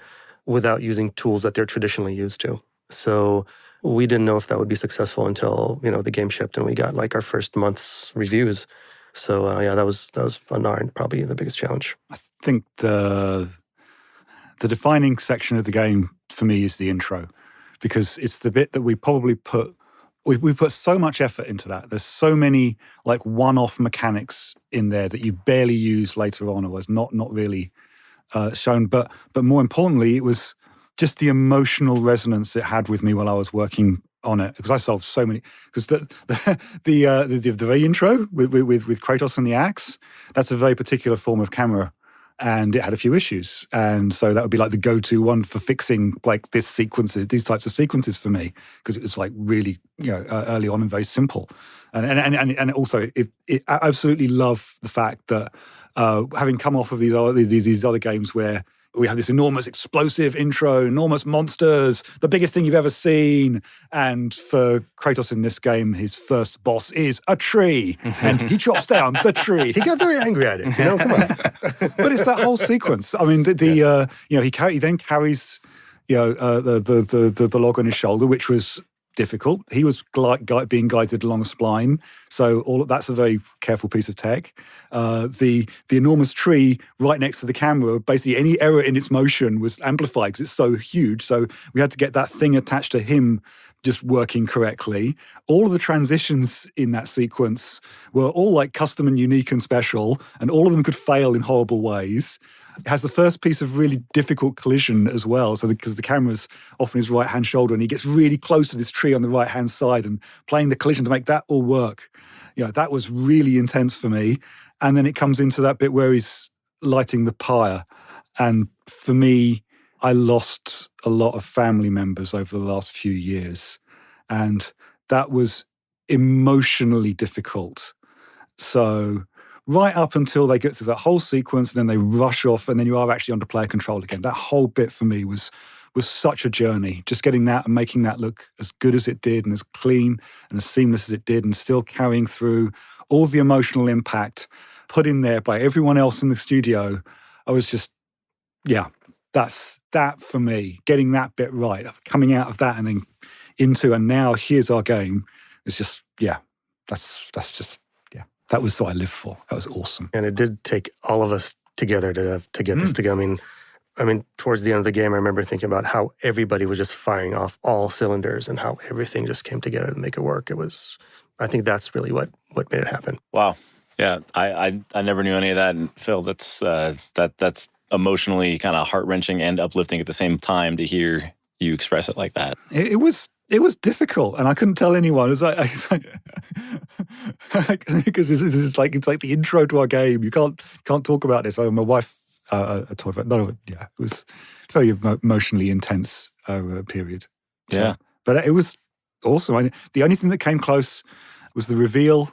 without using tools that they're traditionally used to. So we didn't know if that would be successful until, the game shipped and we got like our first month's reviews. So that was on our end probably the biggest challenge. I think the defining section of the game for me is the intro, because it's the bit that we probably we put so much effort into that. There's so many like one-off mechanics in there that you barely use later on, or was not really shown, but more importantly, it was just the emotional resonance it had with me while I was working on it because I solved so many. Because the very intro with Kratos and the axe, that's a very particular form of camera, and it had a few issues, and so that would be like the go-to one for fixing like these types of sequences for me, because it was like really early on and very simple, and also I absolutely love the fact that having come off of these other games where we have this enormous explosive intro, enormous monsters, the biggest thing you've ever seen. And for Kratos in this game, his first boss is a tree, and he chops down the tree. He got very angry at it. Come on. But it's that whole sequence. I mean, he then carries the log on his shoulder, which was difficult. He was being guided along a spline, so that's a very careful piece of tech. The enormous tree right next to the camera, basically any error in its motion was amplified because it's so huge. So we had to get that thing attached to him just working correctly. All of the transitions in that sequence were all like custom and unique and special, and all of them could fail in horrible ways. It has the first piece of really difficult collision as well, so because the camera's off on his right-hand shoulder and he gets really close to this tree on the right-hand side and playing the collision to make that all work. That was really intense for me. And then it comes into that bit where he's lighting the pyre. And for me, I lost a lot of family members over the last few years. And that was emotionally difficult. So right up until they get through that whole sequence, and then they rush off, and then you are actually under player control again. That whole bit for me was such a journey. Just getting that and making that look as good as it did, and as clean and as seamless as it did, and still carrying through all the emotional impact put in there by everyone else in the studio. I was just, that's that for me. Getting that bit right, coming out of that and then into, and now here's our game. It's just, that's just. That was what I lived for. That was awesome. And it did take all of us together to get this together. I mean, towards the end of the game, I remember thinking about how everybody was just firing off all cylinders and how everything just came together to make it work. I think that's really what made it happen. Wow. Yeah, I never knew any of that. And Phil, that's emotionally kind of heart-wrenching and uplifting at the same time to hear you express it like that. It was difficult, and I couldn't tell anyone. It was like because it's like the intro to our game. You can't talk about this. My wife talked about none of it. Yeah, it was a very emotionally intense period. So, but it was awesome. The only thing that came close was the reveal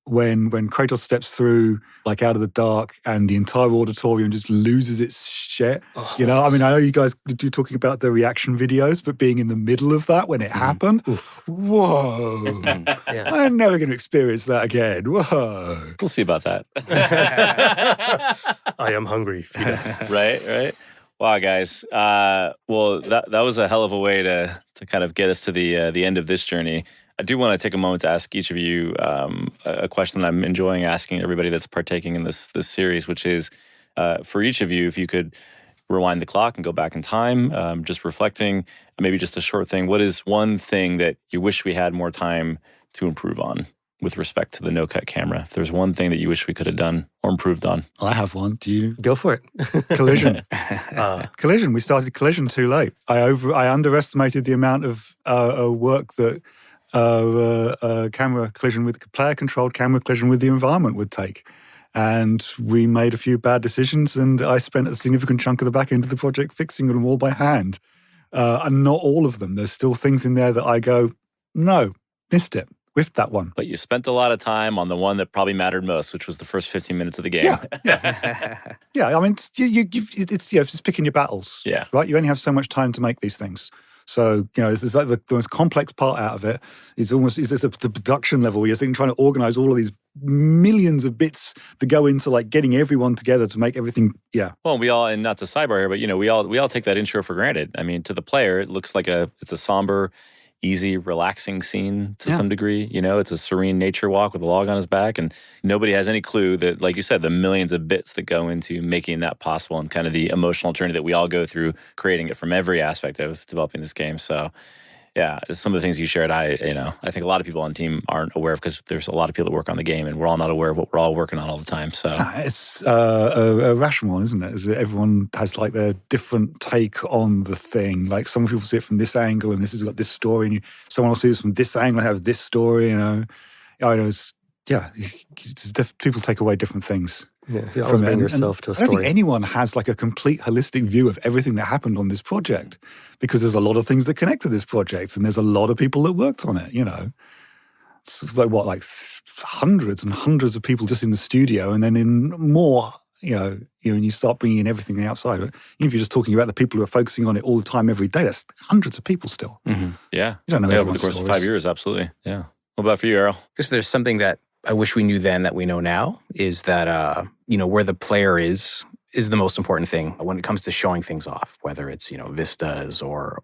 when Kratos steps through, like out of the dark, and the entire auditorium just loses its shit. I know you guys do talking about the reaction videos, but being in the middle of that when it happened, whoa! I'm never going to experience that again. Whoa! We'll see about that. I am hungry. Feed us. Right. Wow, guys. Well, that was a hell of a way to kind of get us to the end of this journey. I do want to take a moment to ask each of you a question that I'm enjoying asking everybody that's partaking in this series, which is, for each of you, if you could rewind the clock and go back in time, just reflecting, maybe just a short thing. What is one thing that you wish we had more time to improve on with respect to the no-cut camera? If there's one thing that you wish we could have done or improved on. I have one. Do you? Go for it. Collision. Collision. We started Collision too late. I underestimated the amount of work that camera collision with player-controlled camera collision with the environment would take. And we made a few bad decisions, and I spent a significant chunk of the back end of the project fixing them all by hand. And not all of them. There's still things in there that I go, no, missed it. Whiffed that one. But you spent a lot of time on the one that probably mattered most, which was the first 15 minutes of the game. Yeah. I mean, it's just picking your battles. Yeah. Right? You only have so much time to make these things. So, it's like the most complex part out of it is the production level where you're trying to organize all of these millions of bits that go into like getting everyone together to make everything, Well, we all, and not to sidebar here, but we all take that intro for granted. I mean, to the player, it looks like it's a somber, easy, relaxing scene to some degree. It's a serene nature walk with a log on his back, and nobody has any clue that, like you said, the millions of bits that go into making that possible, and kind of the emotional journey that we all go through creating it from every aspect of developing this game. So Yeah, some of the things you shared, I think a lot of people on the team aren't aware of because there's a lot of people that work on the game, and we're all not aware of what we're all working on all the time. So it's a rational one, isn't it? Is that everyone has like their different take on the thing. Like some people see it from this angle, and this has got this story, and someone else sees it from this angle and has this story. People take away different things. Yeah, you always bring yourself to a story. I don't think anyone has like a complete holistic view of everything that happened on this project, because there's a lot of things that connect to this project, and there's a lot of people that worked on it. It's like hundreds and hundreds of people just in the studio, and then in more. And you start bringing in everything outside. But even if you're just talking about the people who are focusing on it all the time, every day, that's hundreds of people still. Mm-hmm. Yeah, you don't know over the course of 5 years, absolutely. Yeah. What about for you, Erol? If there's something that I wish we knew then that we know now, is that where the player is the most important thing when it comes to showing things off, whether it's vistas or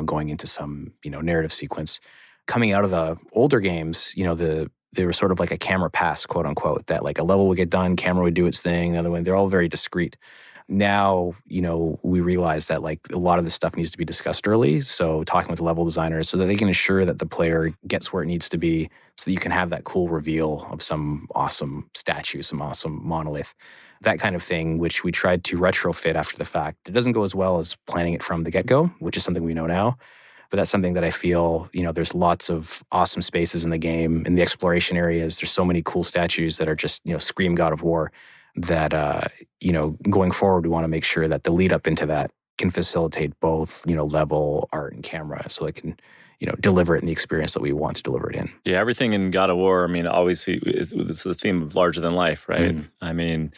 going into some narrative sequence. Coming out of the older games, they were sort of like a camera pass, quote unquote, that like a level would get done, camera would do its thing, the other one, they're all very discreet. Now, we realize that like a lot of this stuff needs to be discussed early. So talking with level designers so that they can ensure that the player gets where it needs to be, so that you can have that cool reveal of some awesome statue, some awesome monolith, that kind of thing, which we tried to retrofit after the fact. It doesn't go as well as planning it from the get-go, which is something we know now. But that's something that I feel, there's lots of awesome spaces in the game. In the exploration areas, there's so many cool statues that are just, scream God of War, that, going forward, we want to make sure that the lead up into that can facilitate both, level, art, and camera, so it can, deliver it in the experience that we want to deliver it in. Yeah, everything in God of War, obviously, it's the theme of larger than life, right? Mm.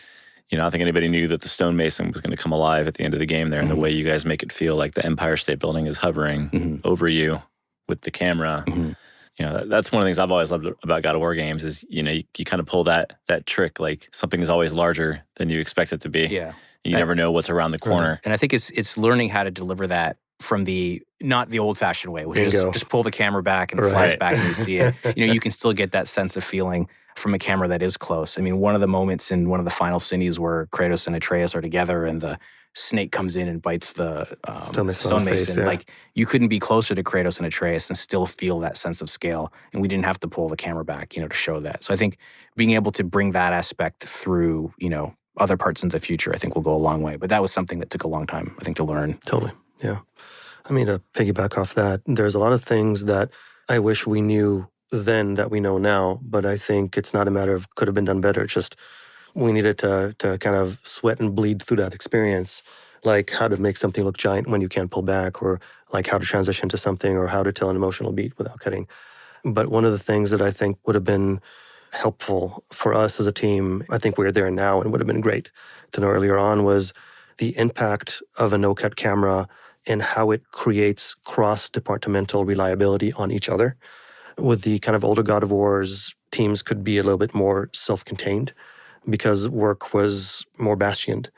I don't think anybody knew that the stonemason was going to come alive at the end of the game there, and the way you guys make it feel like the Empire State Building is hovering over you with the camera. That's one of the things I've always loved about God of War games is, you kind of pull that trick, like something is always larger than you expect it to be. Yeah. You never know what's around the corner. And I think it's learning how to deliver that from not the old-fashioned way, which is just pull the camera back and it flies back and you see it. You can still get that sense of feeling from a camera that is close. One of the moments in one of the final cities where Kratos and Atreus are together and the snake comes in and bites the stonemason. Face, yeah. Like, you couldn't be closer to Kratos and Atreus and still feel that sense of scale. And we didn't have to pull the camera back, to show that. So I think being able to bring that aspect through, other parts into the future, I think will go a long way. But that was something that took a long time, I think, to learn. Totally, yeah. To piggyback off that, there's a lot of things that I wish we knew then that we know now, but I think it's not a matter of could have been done better. It's just we needed to kind of sweat and bleed through that experience, like how to make something look giant when you can't pull back, or like how to transition to something, or how to tell an emotional beat without cutting. But one of the things that I think would have been helpful for us as a team, I think we're there now and would have been great to know earlier on, was the impact of a no-cut camera and how it creates cross-departmental reliability on each other. With the kind of older God of Wars, teams could be a little bit more self-contained because work was more bastioned.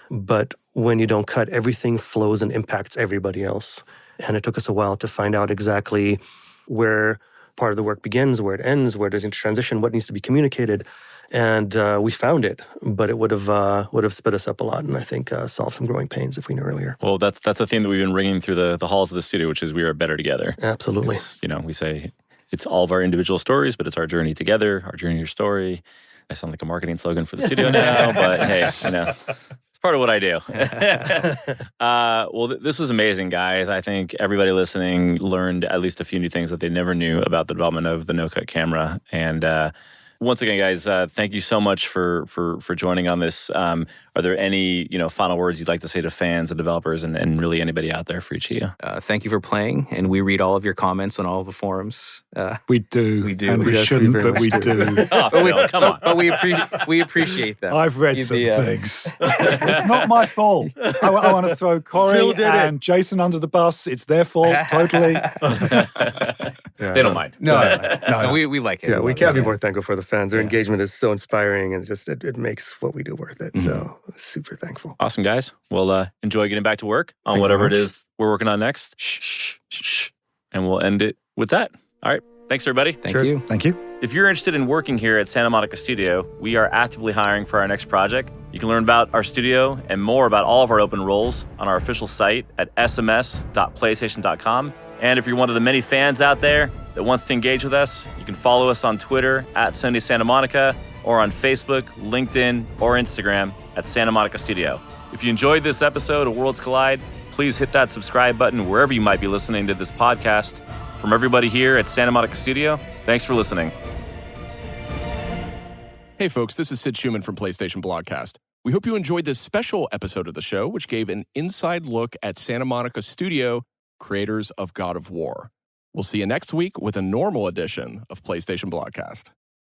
But when you don't cut, everything flows and impacts everybody else. And it took us a while to find out exactly where part of the work begins, where it ends, where there's a transition, what needs to be communicated. And we found it, but it would have sped us up a lot, and I think solved some growing pains if we knew earlier. Well, that's a theme that we've been ringing through the halls of the studio, which is we are better together. Absolutely. We say it's all of our individual stories, but it's our journey together, our journey, your story. I sound like a marketing slogan for the studio now, but hey, it's part of what I do. Well, this was amazing, guys. I think everybody listening learned at least a few new things that they never knew about the development of the no-cut camera. And once again, guys, thank you so much for joining on this. Are there any final words you'd like to say to fans and developers and really anybody out there for each of you? Thank you for playing, and we read all of your comments on all of the forums. We do. We do. And we shouldn't, but we do. Oh, Phil, come on. But we appreciate them. I've read some things. It's not my fault. I want to throw Corey and Jason under the bus. It's their fault, totally. They don't mind. No, we like it. Yeah, we can't be more thankful for the fans. Their engagement is so inspiring, and it makes what we do worth it. So super thankful. Awesome, guys. Well, enjoy getting back to work on whatever it is we're working on next. Shh. And we'll end it with that. All right. Thanks, everybody. Thank you. If you're interested in working here at Santa Monica Studio, we are actively hiring for our next project. You can learn about our studio and more about all of our open roles on our official site at sms.playstation.com. And if you're one of the many fans out there that wants to engage with us, you can follow us on Twitter at Sony Santa Monica or on Facebook, LinkedIn, or Instagram at Santa Monica Studio. If you enjoyed this episode of Worlds Collide, please hit that subscribe button wherever you might be listening to this podcast. From everybody here at Santa Monica Studio, thanks for listening. Hey folks, this is Sid Schumann from PlayStation Blogcast. We hope you enjoyed this special episode of the show, which gave an inside look at Santa Monica Studio, creators of God of War. We'll see you next week with a normal edition of PlayStation Blogcast.